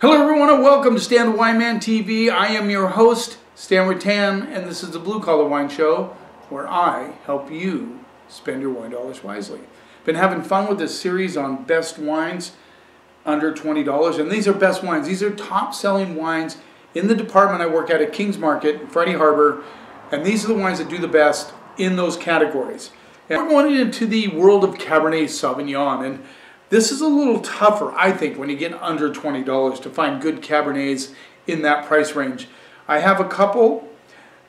Hello everyone and welcome to Stan the Wine Man TV. I am your host, Stan Rattan, and this is the Blue Collar Wine Show where I help you spend your wine dollars wisely. Been having fun with this series on best wines under $20, and these are best wines. These are top selling wines in the department I work at Kings Market in Freddie Harbor, and these are the wines that do the best in those categories. And we're going into the world of Cabernet Sauvignon, and this is a little tougher, I think, when you get under $20 to find good Cabernets in that price range. I have a couple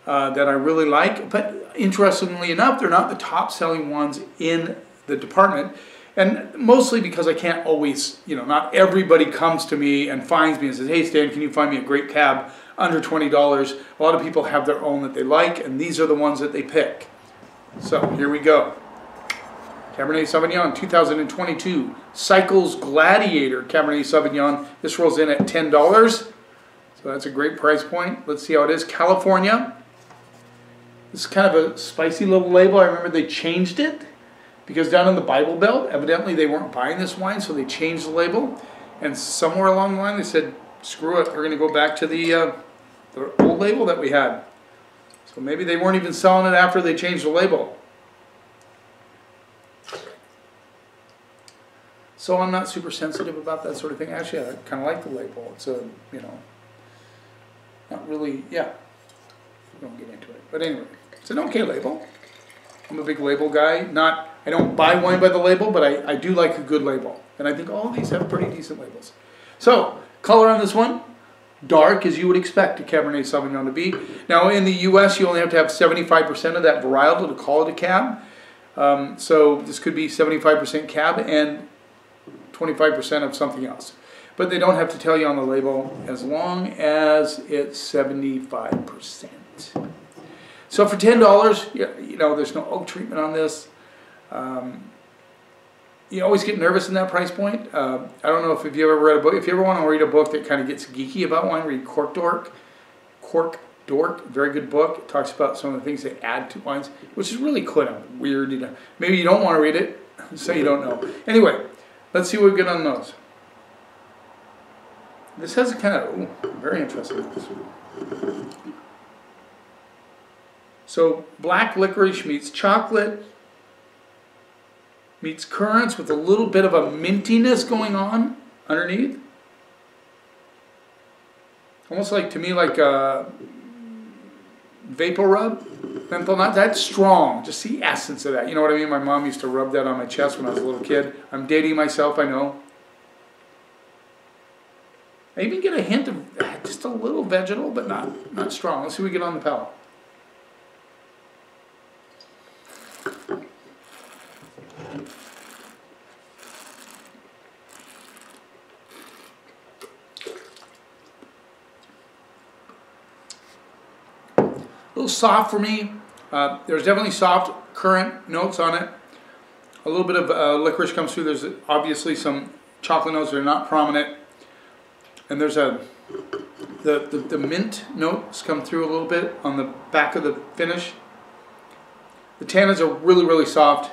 that I really like, but interestingly enough, they're not the top selling ones in the department. And mostly because I can't always, not everybody comes to me and finds me and says, hey Stan, can you find me a great cab under $20? A lot of people have their own that they like, and these are the ones that they pick. So here we go. Cabernet Sauvignon 2022 Cycles Gladiator Cabernet Sauvignon. This rolls in at $10. So that's a great price point. Let's see how it is. California. This is kind of a spicy little label. I remember they changed it because down in the Bible Belt, evidently they weren't buying this wine, so they changed the label. And somewhere along the line they said, screw it, we're going to go back to the old label that we had. So maybe they weren't even selling it after they changed the label. So I'm not super sensitive about that sort of thing. Actually, I kind of like the label. It's a, not really, yeah. We won't get into it. But anyway, it's an okay label. I'm a big label guy. I don't buy wine by the label, but I do like a good label. And I think all of these have pretty decent labels. So, color on this one, dark as you would expect a Cabernet Sauvignon to be. Now in the US, you only have to have 75% of that varietal to call it a cab. So this could be 75% cab and 25% of something else. But they don't have to tell you on the label as long as it's 75%. So for $10, there's no oak treatment on this. You always get nervous in that price point. I don't know if you ever read a book. If you ever want to read a book that kind of gets geeky about wine, read Cork Dork, very good book. It talks about some of the things they add to wines, which is really kind of weird. Maybe you don't want to read it, so you don't know. Anyway, let's see what we get on those. This has a kind of, very interesting. So black licorice meets chocolate, meets currants with a little bit of a mintiness going on underneath. Almost like, to me, like a vapor rub. Menthol, not that strong, just the essence of that. You know what I mean? My mom used to rub that on my chest when I was a little kid. I'm dating myself, I know. I even get a hint of just a little vegetal, but not strong. Let's see what we get on the palate. A little soft for me. There's definitely soft currant notes on it. A little bit of licorice comes through. There's obviously some chocolate notes that are not prominent. And there's the mint notes come through a little bit on the back of the finish. The tannins are really, really soft.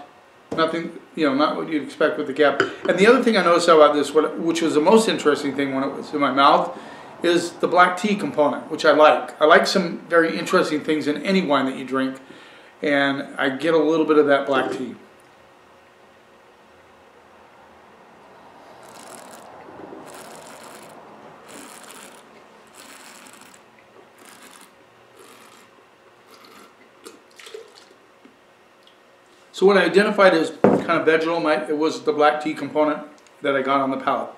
Nothing, not what you'd expect with the cab. And the other thing I noticed about this, which was the most interesting thing when it was in my mouth, is the black tea component, which I like. I like some very interesting things in any wine that you drink, and I get a little bit of that black tea. So what I identified as kind of vegetal, it was the black tea component that I got on the palate.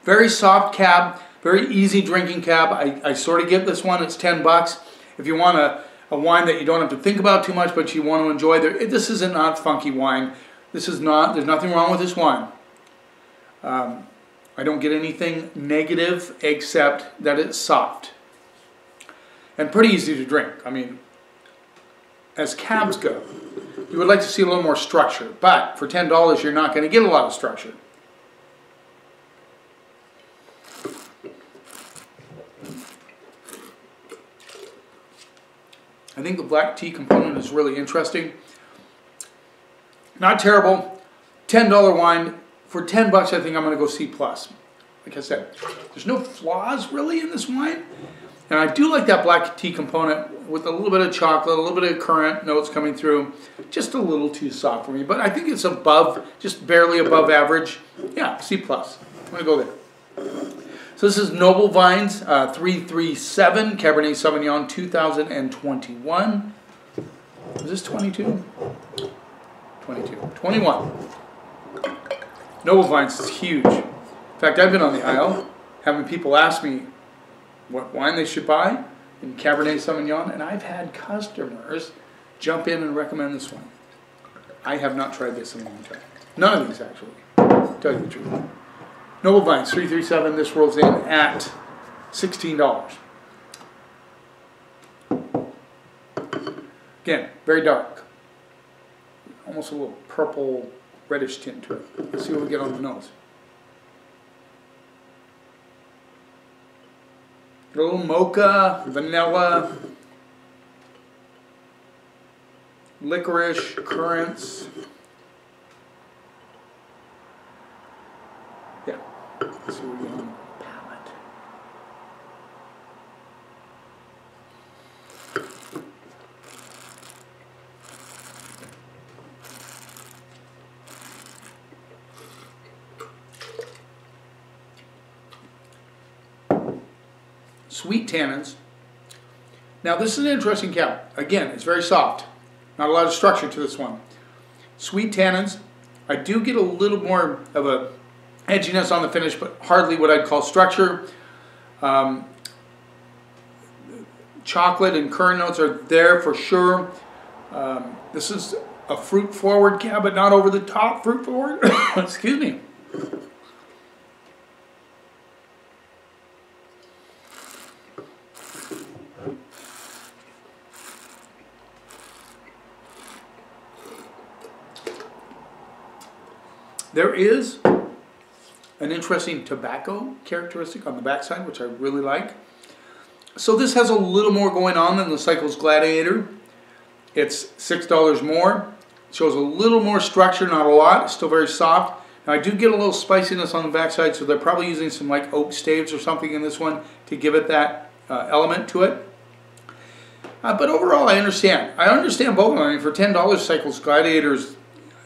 Very soft cab, very easy drinking cab. I sort of get this one, it's $10. If you want a wine that you don't have to think about too much, but you want to enjoy, this is a not funky wine. This is not, there's nothing wrong with this wine. I don't get anything negative except that it's soft. And pretty easy to drink. I mean, as cabs go, you would like to see a little more structure, but for $10 you're not going to get a lot of structure. I think the black tea component is really interesting. Not terrible. $10 wine. For $10, I think I'm going to go C+. like I said, there's no flaws really in this wine. And I do like that black tea component with a little bit of chocolate, a little bit of currant notes coming through. Just a little too soft for me, but I think it's above, just barely above average. Yeah, C+. I'm going to go there. So this is Noble Vines 337 Cabernet Sauvignon 2021. Is this 22? 22. 21. Noble Vines is huge. In fact, I've been on the aisle having people ask me what wine they should buy in Cabernet Sauvignon, and I've had customers jump in and recommend this one. I have not tried this in a long time. None of these, actually, to tell you the truth. Noble Vines 337, this rolls in at $16. Again, very dark. Almost a little purple, reddish tint to it. Let's see what we get on the nose. A little mocha, vanilla, licorice, currants. Yeah, let's see what we get on the palate. Sweet tannins. Now this is an interesting cab. Again, it's very soft. Not a lot of structure to this one. Sweet tannins. I do get a little more of a edginess on the finish, but hardly what I'd call structure. Chocolate and currant notes are there for sure. This is a fruit-forward cab, but not over the top fruit-forward. Excuse me. There is an interesting tobacco characteristic on the backside, which I really like. So this has a little more going on than the Cycles Gladiator. It's $6 more. It shows a little more structure, not a lot. It's still very soft. Now I do get a little spiciness on the backside, so they're probably using some like oak staves or something in this one to give it that element to it. But overall, I understand. I understand both of them. I mean, for $10, Cycles Gladiator's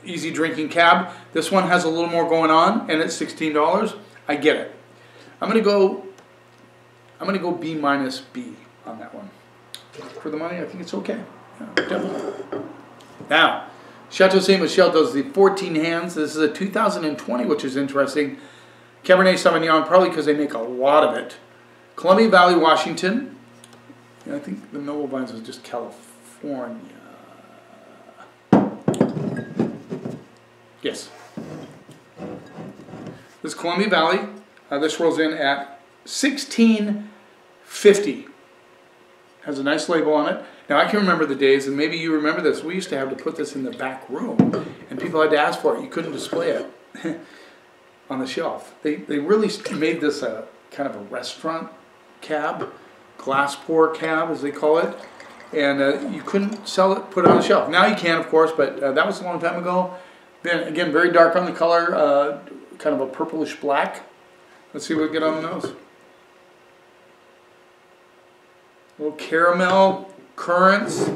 easy drinking cab. This one has a little more going on, and it's $16. I get it. I'm gonna go B minus B on that one. For the money, I think it's okay. Yeah, definitely. Now, Chateau Ste. Michelle does the 14 hands. This is a 2020, which is interesting. Cabernet Sauvignon, probably because they make a lot of it. Columbia Valley, Washington. Yeah, I think the Noble Vines was just California. Yes. This is Columbia Valley. This rolls in at $16.50. Has a nice label on it. Now I can remember the days, and maybe you remember this, we used to have to put this in the back room, and people had to ask for it. You couldn't display it on the shelf. They really made this a kind of a restaurant cab, glass pour cab as they call it, and you couldn't sell it, put it on the shelf. Now you can, of course, but that was a long time ago. Then again, very dark on the color, kind of a purplish black. Let's see what we get on the nose. A little caramel, currants,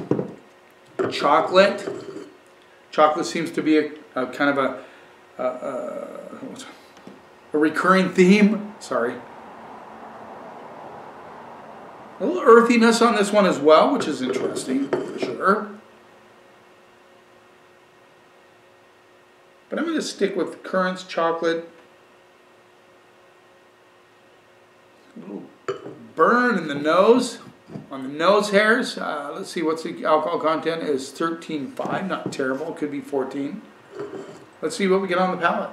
chocolate. Chocolate seems to be a kind of a recurring theme. Sorry. A little earthiness on this one as well, which is interesting, for sure. But I'm going to stick with currants, chocolate. A little burn in the nose, on the nose hairs. Let's see, what's the alcohol content is 13.5, not terrible, could be 14. Let's see what we get on the palate.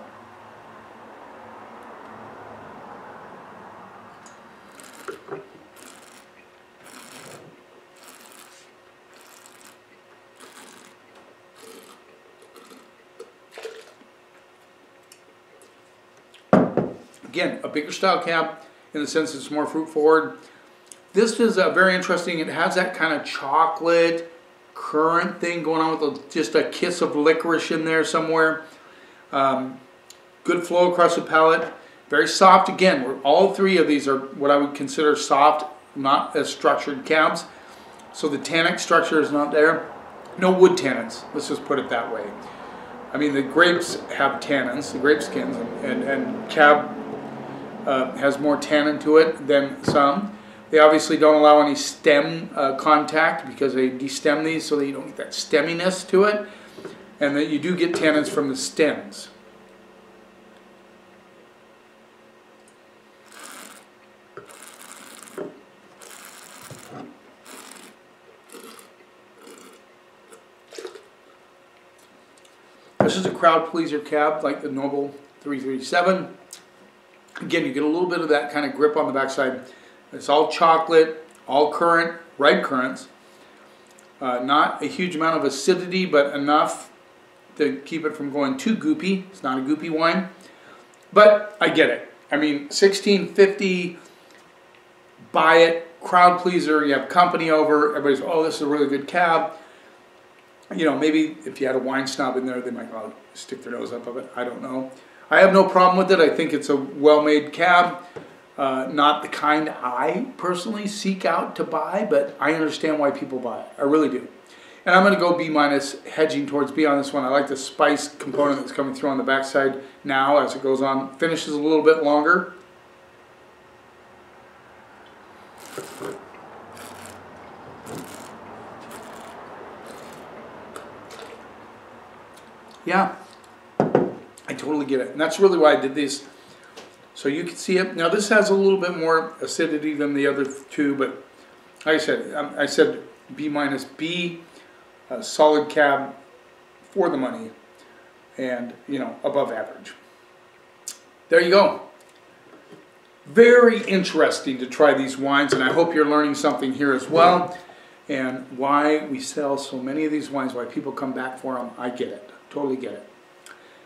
Again, a bigger style cab in the sense it's more fruit forward. This is very interesting. It has that kind of chocolate currant thing going on with just a kiss of licorice in there somewhere. Good flow across the palate. Very soft. Again, all three of these are what I would consider soft, not as structured cabs. So the tannic structure is not there. No wood tannins, let's just put it that way. I mean, the grapes have tannins, the grape skins, and cab has more tannin to it than some. They obviously don't allow any stem contact because they destem these so that you don't get that stemminess to it. And that you do get tannins from the stems. This is a crowd pleaser cab like the Noble 337. Again, you get a little bit of that kind of grip on the backside. It's all chocolate, all currant, ripe currants. Not a huge amount of acidity, but enough to keep it from going too goopy. It's not a goopy wine, but I get it. I mean, $16.50, buy it, crowd pleaser. You have company over, everybody's, oh, this is a really good cab. You know, maybe if you had a wine snob in there, they might stick their nose up of it. I don't know. I have no problem with it. I think it's a well-made cab. Not the kind I personally seek out to buy, but I understand why people buy it. I really do. And I'm going to go B-, hedging towards B on this one. I like the spice component that's coming through on the backside now as it goes on. Finishes a little bit longer. Yeah, I totally get it. And that's really why I did these. So you can see it. Now this has a little bit more acidity than the other two, but like I said B-, B, solid cab for the money, and you know, above average. There you go. Very interesting to try these wines, and I hope you're learning something here as well, and why we sell so many of these wines, why people come back for them. I get it. Totally get it.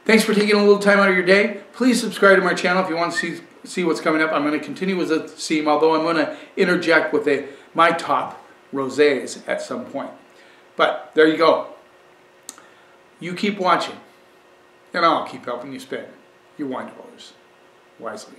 Thanks for taking a little time out of your day. Please subscribe to my channel if you want to see what's coming up. I'm going to continue with the theme, although I'm going to interject with my top rosés at some point. But there you go. You keep watching, and I'll keep helping you spend your wine dollars wisely.